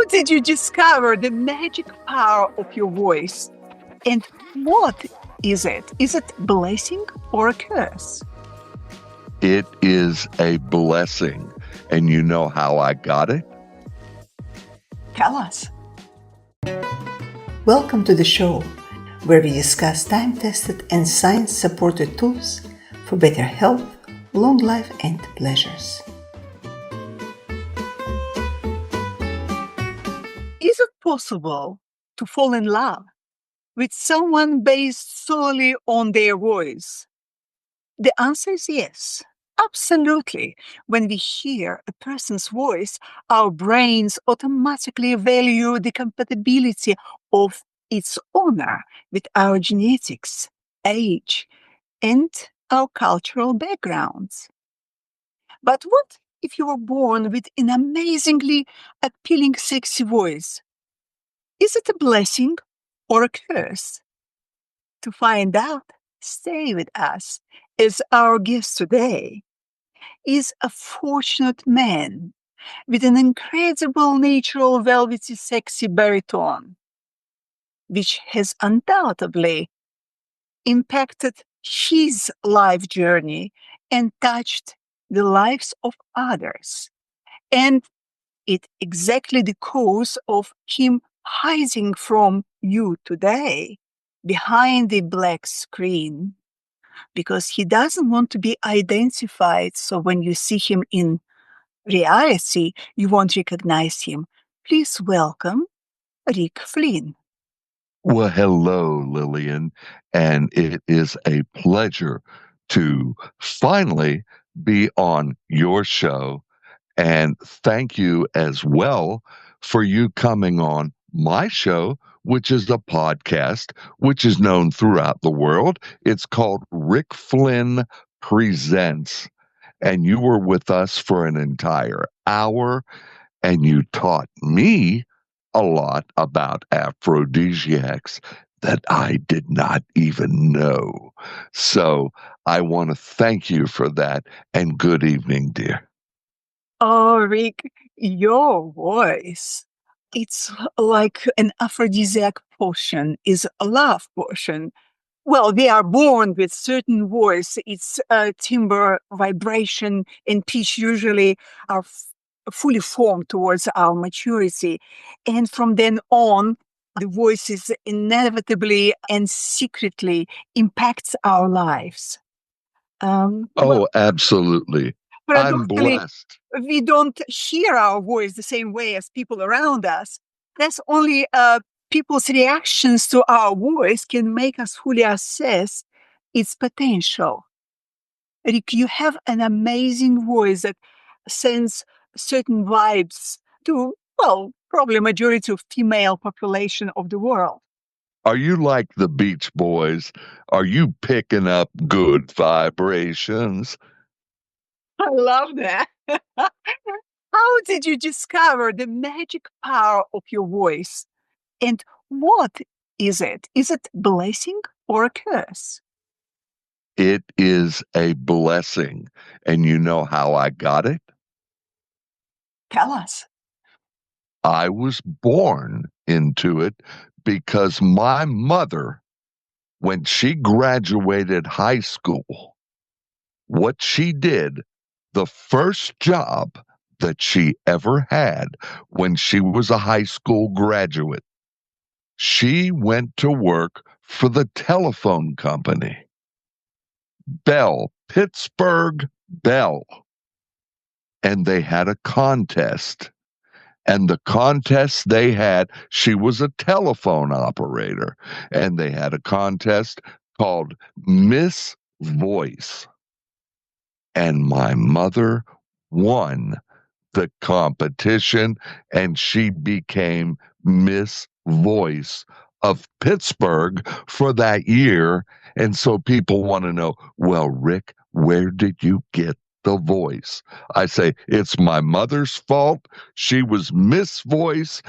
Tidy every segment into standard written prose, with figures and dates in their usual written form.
did you discover the magic power of your voice? And what is it? Is it a blessing or a curse? It is a blessing. And you know how I got it? Tell us. Welcome to the show, where we discuss time-tested and science-supported tools for better health, long life, and pleasures. Is it possible to fall in love with someone based solely on their voice? The answer is yes, absolutely. When we hear a person's voice, our brains automatically value the compatibility of its owner with our genetics, age, and our cultural backgrounds. But what if you were born with an amazingly appealing, sexy voice? Is it a blessing or a curse? To find out, stay with us, as our guest today is a fortunate man with an incredible natural velvety sexy baritone, which has undoubtedly impacted his life journey and touched the lives of others. And it's exactly the cause of him hiding from you today behind the black screen, because he doesn't want to be identified. So when you see him in reality, you won't recognize him. Please welcome Rick Flynn. Well, hello, Lillian. And it is a pleasure to finally be on your show. And thank you as well for you coming on my show, which is a podcast, which is known throughout the world. It's called Rick Flynn Presents. And you were with us for an entire hour, and you taught me a lot about aphrodisiacs that I did not even know. So I want to thank you for that, and good evening, dear. Oh, Rick, your voice. It's like an aphrodisiac potion, is a love potion. Well, we are born with certain voice. Its timbre, vibration, and pitch usually are fully formed towards our maturity. And from then on, the voice is inevitably and secretly impacts our lives. Well, Absolutely. I'm paradoxically, blessed. we don't hear our voice the same way as people around us. That's only people's reactions to our voice can make us fully assess its potential. Rick, you have an amazing voice that sends certain vibes to, well, probably majority of female population of the world. Are you like the Beach Boys? Are you picking up good vibrations? I love that. How did you discover the magic power of your voice? And what is it? Is it blessing or a curse? It is a blessing. And you know how I got it? Tell us. I was born into it because my mother, when she graduated high school, what she did, the first job that she ever had when she was a high school graduate, she went to work for the telephone company, Bell, Pittsburgh Bell. And they had a contest. And the contest they had, she was a telephone operator, and they had a contest called Miss Voice. And my mother won the competition, and she became Miss Voice of Pittsburgh for that year. And so people want to know, well, Rick, where did you get the voice? I say, it's my mother's fault. She was Miss Voice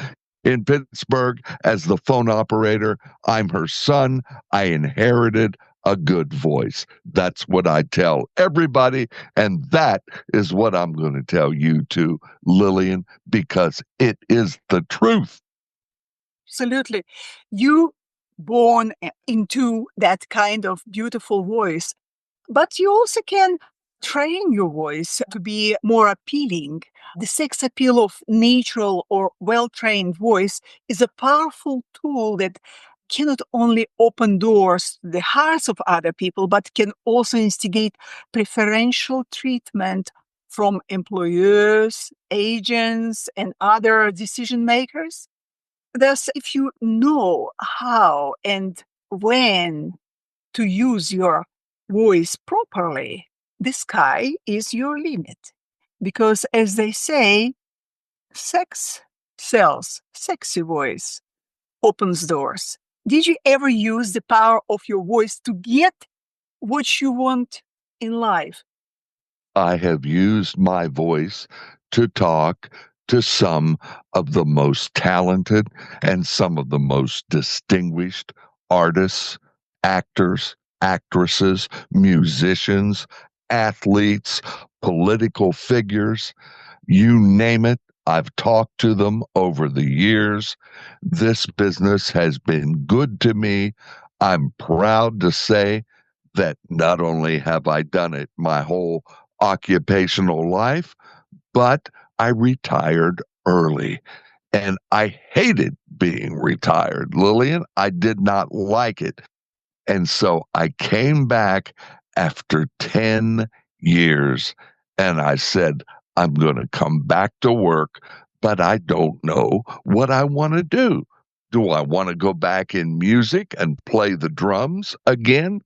in Pittsburgh as the phone operator. I'm her son. I inherited a good voice. That's what I tell everybody. And that is what I'm going to tell you too, Lillian, because it is the truth. Absolutely. You born into that kind of beautiful voice, but you also can train your voice to be more appealing. The sex appeal of natural or well-trained voice is a powerful tool that cannot only open doors to the hearts of other people, but can also instigate preferential treatment from employers, agents, and other decision makers. Thus, if you know how and when to use your voice properly, the sky is your limit. Because as they say, sex sells, sexy voice opens doors. Did you ever use the power of your voice to get what you want in life? I have used my voice to talk to some of the most talented and some of the most distinguished artists, actors, actresses, musicians, athletes, political figures. You name it, I've talked to them over the years. This business has been good to me. I'm proud to say that not only have I done it my whole occupational life, but I retired early. And I hated being retired, Lillian. I did not like it. And so I came back after 10 years and I said, I'm going to come back to work, but I don't know what I want to do. Do I want to go back in music and play the drums again?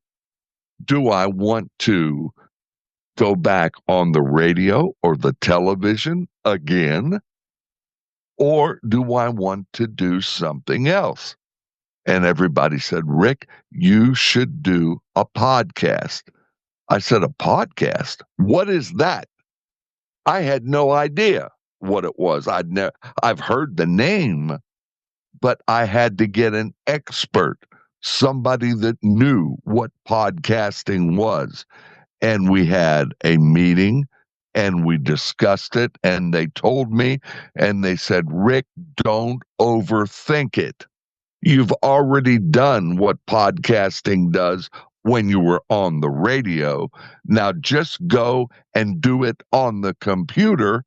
Do I want to go back on the radio or the television again? Or do I want to do something else? And everybody said, Rick, you should do a podcast. I said, a podcast? What is that? I had no idea what it was. I've heard the name, but I had to get an expert, somebody that knew what podcasting was. And we had a meeting and we discussed it and they told me and they said, Rick, don't overthink it. You've already done what podcasting does when you were on the radio. Now just go and do it on the computer.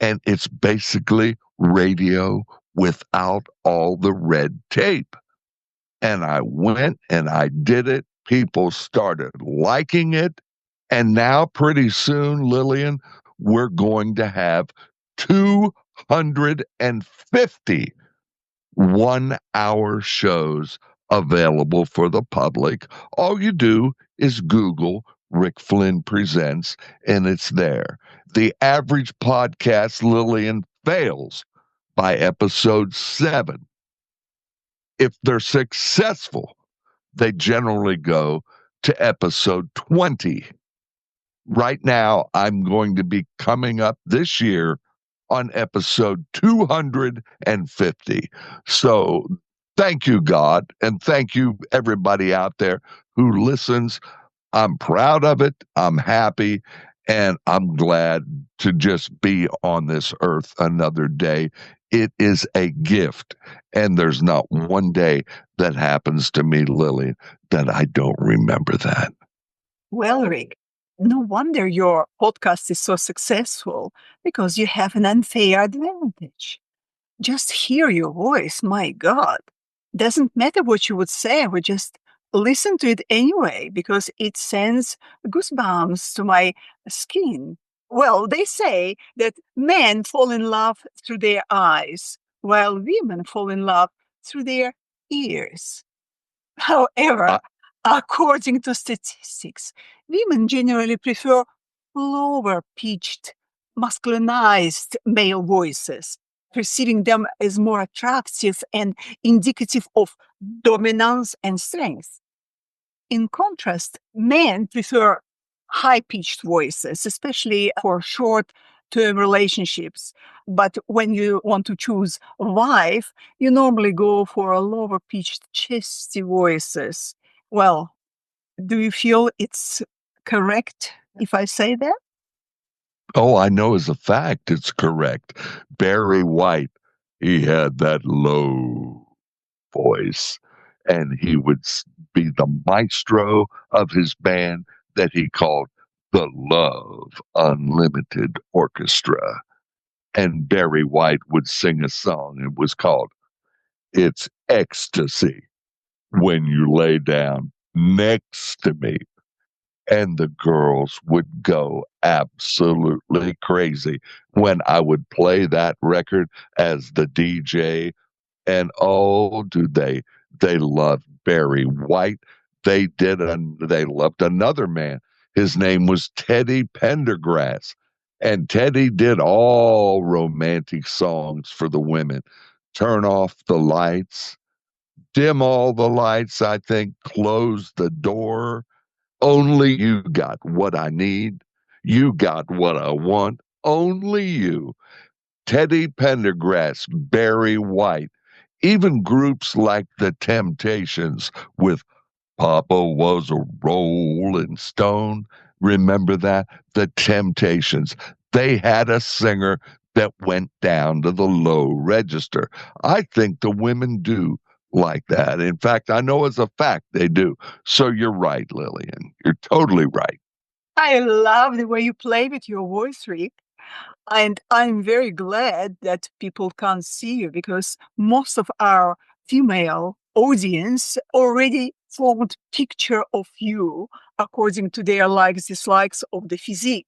And it's basically radio without all the red tape. And I went and I did it. People started liking it. And now, pretty soon, Lillian, we're going to have 250 1-hour shows available for the public. All you do is Google Rick Flynn Presents, and it's there. The average podcast, Lillian, fails by episode 7. If they're successful, they generally go to episode 20. Right now, I'm going to be coming up this year on episode 250. So thank you, God, and thank you, everybody out there who listens. I'm proud of it. I'm happy, and I'm glad to just be on this earth another day. It is a gift, and there's not one day that happens to me, Lily, that I don't remember that. Well, Rick, no wonder your podcast is so successful because you have an unfair advantage. Just hear your voice, my God. Doesn't matter what you would say, we just listen to it anyway because it sends goosebumps to my skin. Well, they say that men fall in love through their eyes, while women fall in love through their ears. However, Uh, according to statistics, women generally prefer lower pitched, masculinized male voices, perceiving them as more attractive and indicative of dominance and strength. In contrast, men prefer high pitched voices, especially for short term relationships. But when you want to choose a wife, you normally go for a lower pitched, chesty voices. Well, Do you feel it's correct if I say that? Oh, I know as a fact it's correct. Barry White, he had that low voice, and he would be the maestro of his band that he called the Love Unlimited Orchestra. And Barry White would sing a song. It was called It's Ecstasy When You Lay Down Next to Me. And the girls would go absolutely crazy when I would play that record as the DJ. And oh, do they loved Barry White. They loved another man. His name was Teddy Pendergrass. And Teddy did all romantic songs for the women. Turn off the lights, dim all the lights, I think, close the door. Only you got what I need. You got what I want. Only you. Teddy Pendergrass, Barry White, even groups like The Temptations with Papa Was a Rolling Stone. Remember that? The Temptations. They had a singer that went down to the low register. I think the women do like that. In fact, I know as a fact they do. So you're right, Lillian. You're totally right. I love the way you play with your voice, Rick. And I'm very glad that people can't see you because most of our female audience already formed picture of you according to their likes, dislikes of the physique.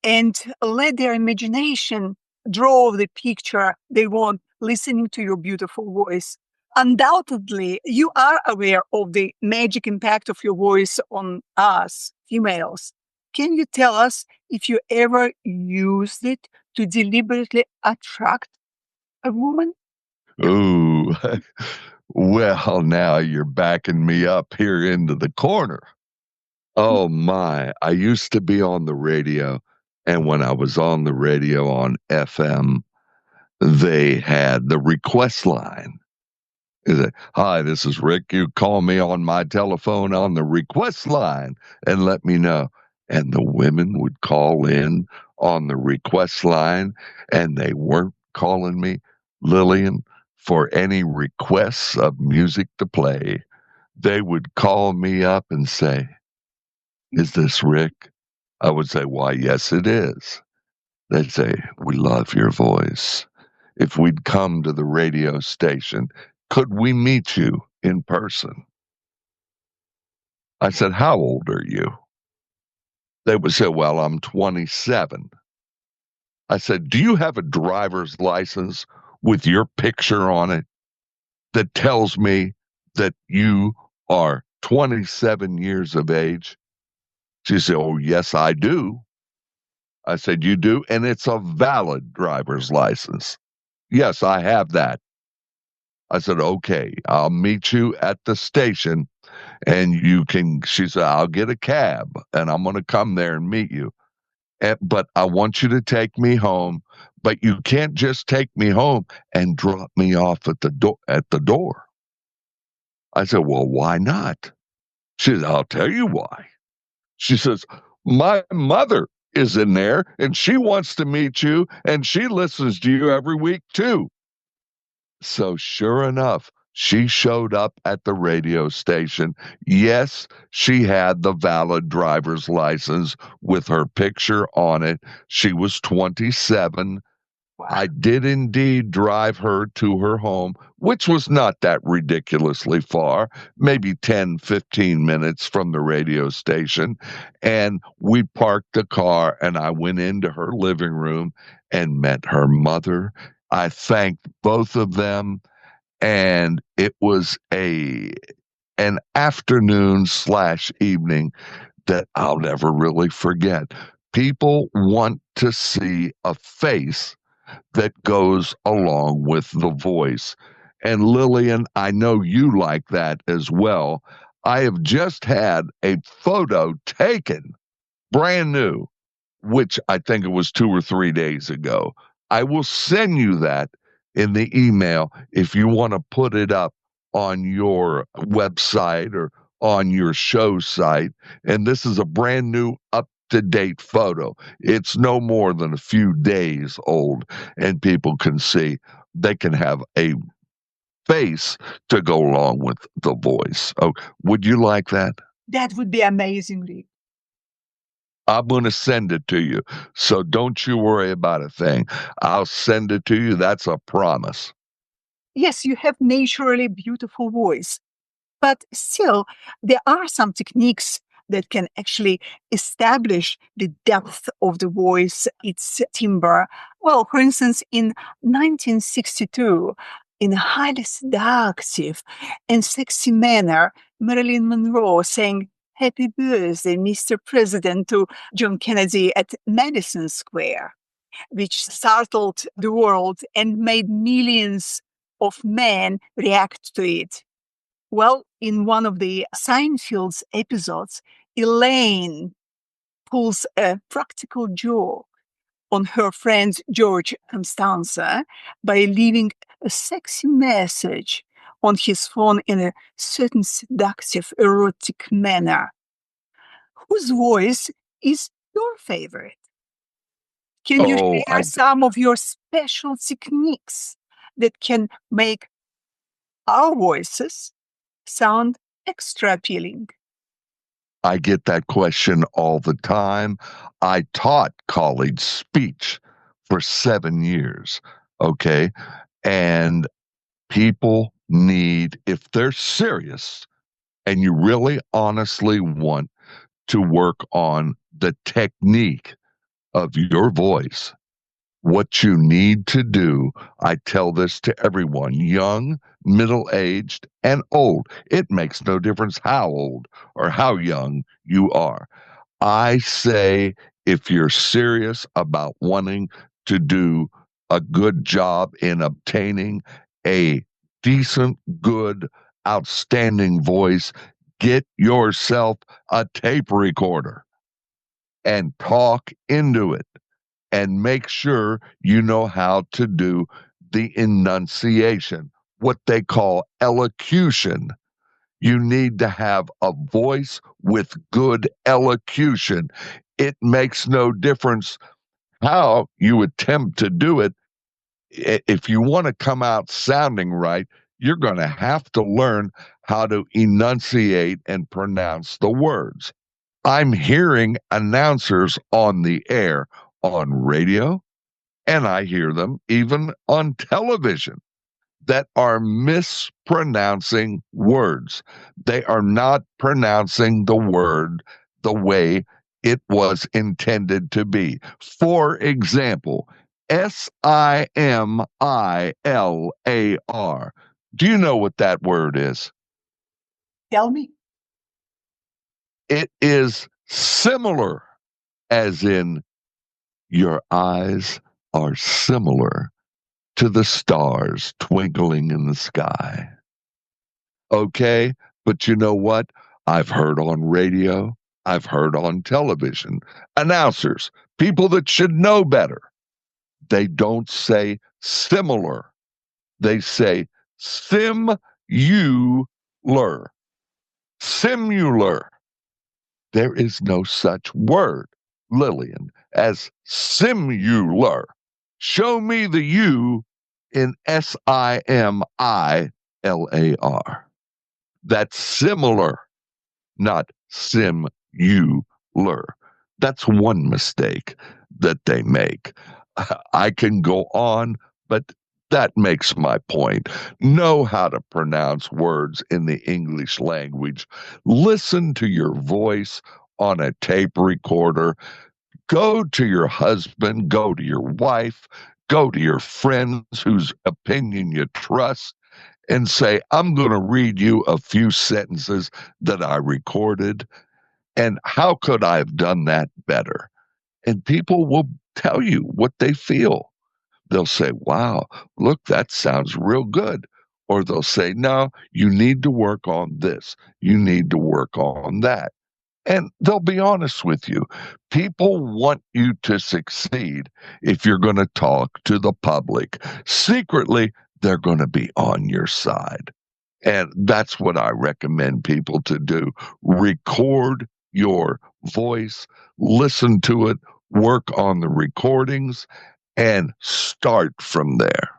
And let their imagination draw the picture they want listening to your beautiful voice. Undoubtedly, you are aware of the magic impact of your voice on us, females. Can you tell us if you ever used it to deliberately attract a woman? Ooh, well, now you're backing me up here into the corner. Oh my, I used to be on the radio, and when I was on the radio on FM, they had the request line. Is it, hi, this is Rick. You call me on my telephone on the request line and let me know. And the women would call in on the request line, and they weren't calling me, Lillian, for any requests of music to play. They would call me up and say, is this Rick? I would say, why, yes, it is. They'd say, we love your voice. If we'd come to the radio station, could we meet you in person? I said, how old are you? They would say, well, I'm 27. I said, do you have a driver's license with your picture on it that tells me that you are 27 years of age? She said, oh, yes, I do. I said, you do? And it's a valid driver's license. Yes, I have that. I said, okay, I'll meet you at the station and you can, she said, I'll get a cab and I'm going to come there and meet you. But I want you to take me home, but you can't just take me home and drop me off at the door. I said, well, why not? She said, I'll tell you why. She says, my mother is in there and she wants to meet you and she listens to you every week too. So sure enough, she showed up at the radio station. Yes, she had the valid driver's license with her picture on it. She was 27. I did indeed drive her to her home, which was not that ridiculously far, maybe 10, 15 minutes from the radio station. And we parked the car and I went into her living room and met her mother. I thanked both of them, and it was an afternoon slash evening that I'll never really forget. People want to see a face that goes along with the voice. And Lillian, I know you like that as well. I have just had a photo taken, brand new, which I think it was 2 or 3 days ago. I will send you that in the email if you want to put it up on your website or on your show site, and this is a brand new, up-to-date photo. It's no more than a few days old, and people can see they can have a face to go along with the voice. Oh, would you like that? That would be amazing, Rick. I'm going to send it to you. So don't you worry about a thing. I'll send it to you. That's a promise. Yes, you have naturally beautiful voice, but still, there are some techniques that can actually establish the depth of the voice, its timbre. Well, for instance, in 1962, in a highly seductive and sexy manner, Marilyn Monroe sang Happy Birthday, Mr. President to John Kennedy at Madison Square, which startled the world and made millions of men react to it. Well, in one of the Seinfeld's episodes, Elaine pulls a practical joke on her friend George Constanza by leaving a sexy message on his phone in a certain seductive, erotic manner. Whose voice is your favorite? Can you Oh, share some of your special techniques that can make our voices sound extra appealing? I get that question all the time. I taught college speech for 7 years. Okay. And people need, if they're serious and you really honestly want to work on the technique of your voice, what you need to do, I tell this to everyone, young, middle aged, and old. It makes no difference how old or how young you are. I say if you're serious about wanting to do a good job in obtaining a decent, good, outstanding voice, get yourself a tape recorder and talk into it and make sure you know how to do the enunciation, what they call elocution. You need to have a voice with good elocution. It makes no difference how you attempt to do it. If you want to come out sounding right, you're going to have to learn how to enunciate and pronounce the words. I'm hearing announcers on the air on radio, and I hear them even on television that are mispronouncing words. They are not pronouncing the word the way it was intended to be. For example, Simillar. Do you know what that word is? Tell me. It is similar, as in your eyes are similar to the stars twinkling in the sky. Okay, but you know what? I've heard on radio, I've heard on television, announcers, people that should know better. They don't say similar. They say simular. Simular. There is no such word, Lillian, as simular. Show me the U in Simillar. That's similar, not simular. That's one mistake that they make. I can go on, but that makes my point. Know how to pronounce words in the English language. Listen to your voice on a tape recorder. Go to your husband, go to your wife, go to your friends whose opinion you trust, and say, I'm going to read you a few sentences that I recorded. And how could I have done that better? And people will tell you what they feel. They'll say, wow, look, that sounds real good. Or they'll say, no, you need to work on this. You need to work on that. And they'll be honest with you. People want you to succeed if you're going to talk to the public. Secretly, they're going to be on your side. And that's what I recommend people to do. Record your voice, listen to it, work on the recordings, and start from there.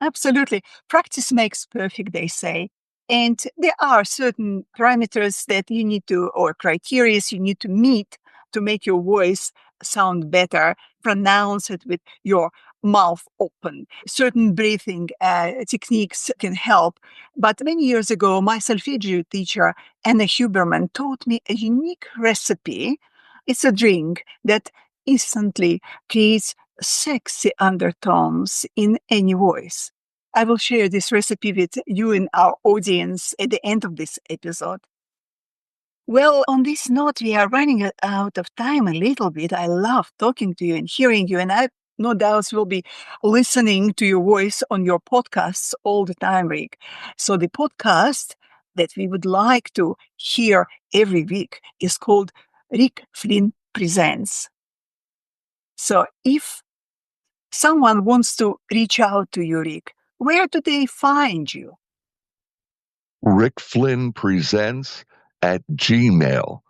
Absolutely. Practice makes perfect, they say. And there are certain parameters that you need to, or criteria you need to meet to make your voice sound better. Pronounce it with your mouth open. Certain breathing techniques can help. But many years ago, my solfeggio teacher, Anna Huberman, taught me a unique recipe. It's a drink that instantly creates sexy undertones in any voice. I will share this recipe with you and our audience at the end of this episode. Well, on this note, we are running out of time a little bit. I love talking to you and hearing you, and I no doubt will be listening to your voice on your podcasts all the time, Rick. So the podcast that we would like to hear every week is called Rick Flynn Presents. So if someone wants to reach out to you, Rick, where do they find you? Rick Flynn Presents at gmail.com.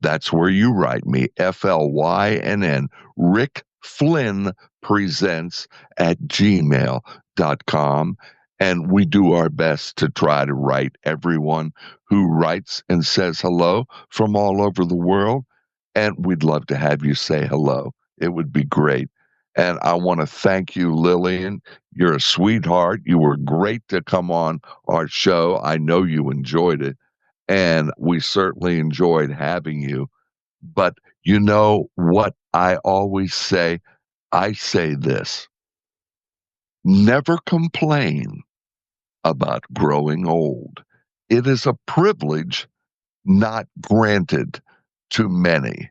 That's where you write me, FLYNN. Rick Flynn Presents at gmail.com. And we do our best to try to write everyone who writes and says hello from all over the world. And we'd love to have you say hello. It would be great. And I want to thank you, Lillian. You're a sweetheart. You were great to come on our show. I know you enjoyed it. And we certainly enjoyed having you. But you know what I always say? I say this: never complain about growing old. It is a privilege not granted to many.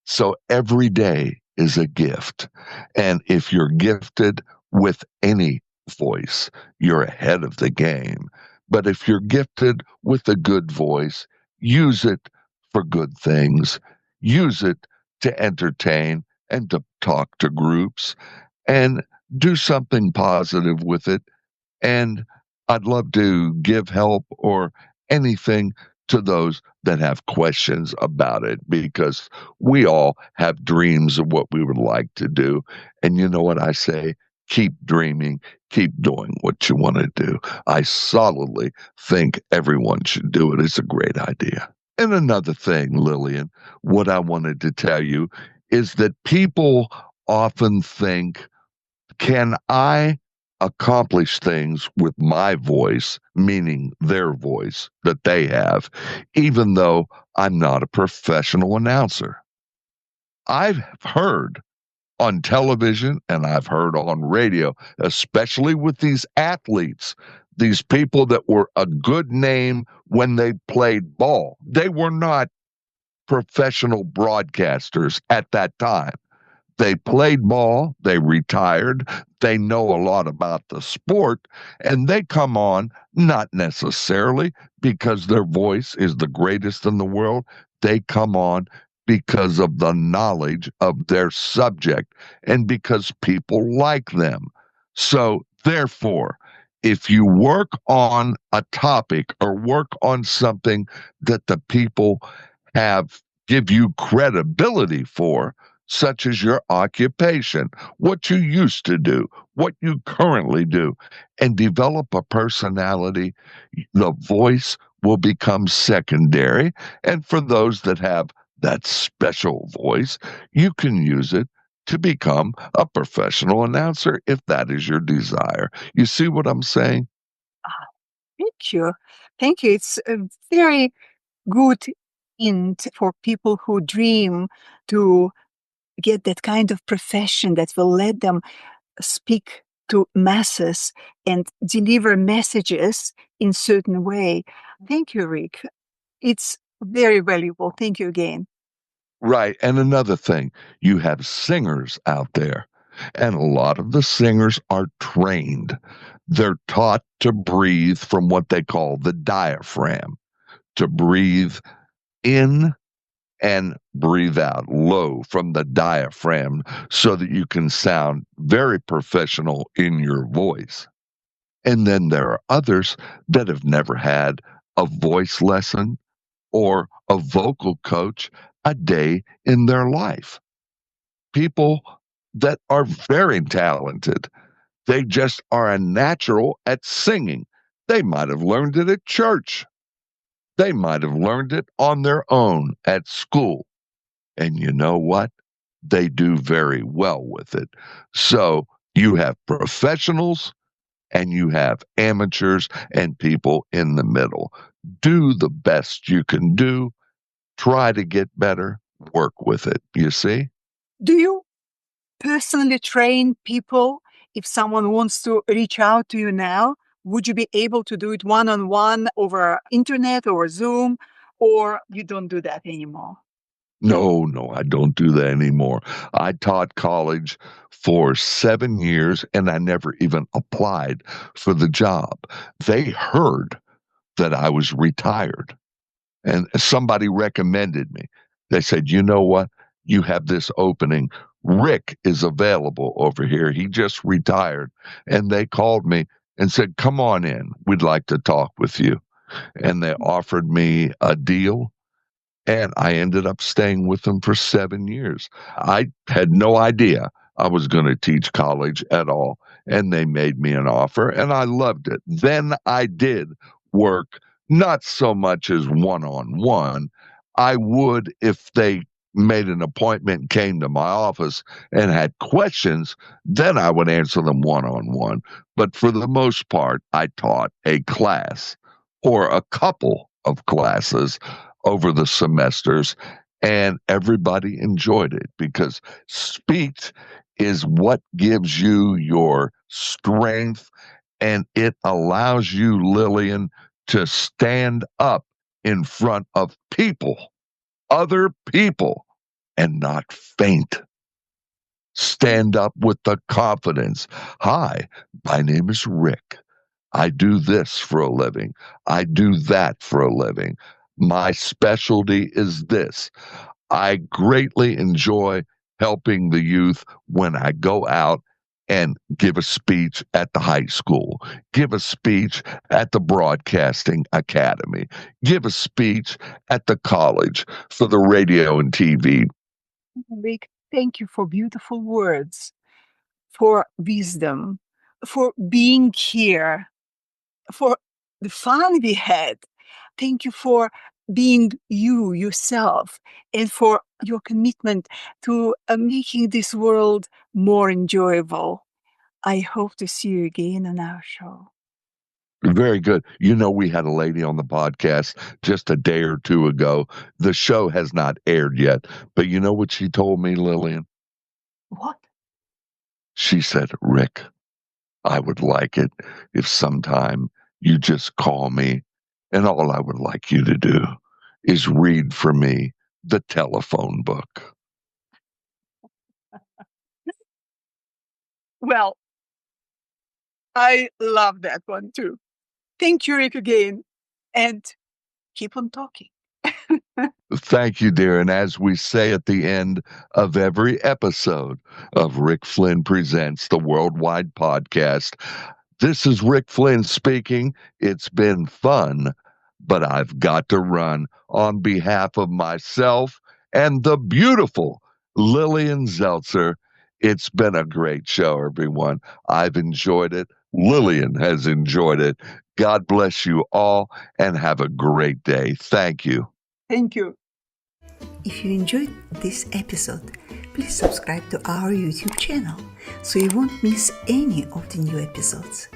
So every day is a gift. And if you're gifted with any voice, you're ahead of the game. But if you're gifted with a good voice, use it for good things. Use it to entertain and to talk to groups and do something positive with it. And I'd love to give help or anything to those that have questions about it, because we all have dreams of what we would like to do. And you know what I say? Keep dreaming, keep doing what you want to do. I solidly think everyone should do it. It's a great idea. And another thing, Lillian, what I wanted to tell you is that people often think, can I accomplish things with my voice, meaning their voice that they have, even though I'm not a professional announcer? I've heard on television and I've heard on radio, especially with these athletes, these people that were a good name when they played ball. They were not professional broadcasters at that time. They played ball, they retired, they know a lot about the sport, and they come on not necessarily because their voice is the greatest in the world. They come on because of the knowledge of their subject and because people like them. So, therefore, if you work on a topic or work on something that the people have give you credibility for, such as your occupation, what you used to do, what you currently do, and develop a personality, the voice will become secondary. And for those that have that special voice, you can use it to become a professional announcer if that is your desire. You see what I'm saying? Ah, thank you. Thank you. It's a very good hint for people who dream to get that kind of profession that will let them speak to masses and deliver messages in certain way. Thank you, Rick. It's very valuable. Thank you again. Right. And another thing, you have singers out there, and a lot of the singers are trained. They're taught to breathe from what they call the diaphragm, to breathe in and breathe out low from the diaphragm so that you can sound very professional in your voice. And then there are others that have never had a voice lesson or a vocal coach a day in their life. People that are very talented. They just are a natural at singing. They might have learned it at church. They might have learned it on their own at school. And you know what? They do very well with it. So you have professionals and you have amateurs and people in the middle. Do the best you can do. Try to get better. Work with it. You see? Do you personally train people? If someone wants to reach out to you now, would you be able to do it one-on-one over internet or Zoom, or you don't do that anymore? No, I don't do that anymore. I taught college for 7 years and I never even applied for the job. They heard that I was retired and somebody recommended me. They said, "You know what? You have this opening. Rick is available over here. He just retired." And they called me and said, "Come on in. We'd like to talk with you." And they offered me a deal and I ended up staying with them for 7 years. I had no idea I was going to teach college at all, and they made me an offer, and I loved it. Then I did work, not so much as one-on-one. I would, if they made an appointment, came to my office and had questions, then I would answer them one-on-one. But for the most part, I taught a class or a couple of classes over the semesters, and everybody enjoyed it because speech is what gives you your strength and it allows you, Lillian, to stand up in front of people, other people, and not faint. Stand up with the confidence. "Hi, my name is Rick. I do this for a living. I do that for a living. My specialty is this. I greatly enjoy helping the youth when I go out and give a speech at the high school, give a speech at the Broadcasting Academy, give a speech at the college for the radio and TV." Rick, thank you for beautiful words, for wisdom, for being here, for the fun we had. Thank you for being you, yourself, and for your commitment to making this world more enjoyable. I hope to see you again on our show. Very good. You know, we had a lady on the podcast just a day or two ago. The show has not aired yet, but you know what she told me, Lillian? What? She said, "Rick, I would like it if sometime you just call me and all I would like you to do is read for me the telephone book." Well, I love that one too. Thank you, Rick, again. And keep on talking. Thank you, dear. And as we say at the end of every episode of Rick Flynn Presents the Worldwide Podcast, this is Rick Flynn speaking. It's been fun, but I've got to run on behalf of myself and the beautiful Lillian Zeltzer. It's been a great show, everyone. I've enjoyed it. Lillian has enjoyed it. God bless you all and have a great day. Thank you. Thank you. If you enjoyed this episode, please subscribe to our YouTube channel so you won't miss any of the new episodes.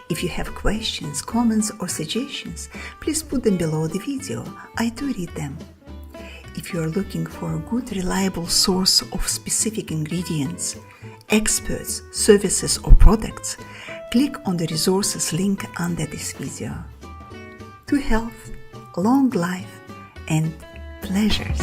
If you have questions, comments, or suggestions, please put them below the video. I do read them. If you are looking for a good, reliable source of specific ingredients, experts, services, or products, click on the resources link under this video. To health, long life, and pleasures.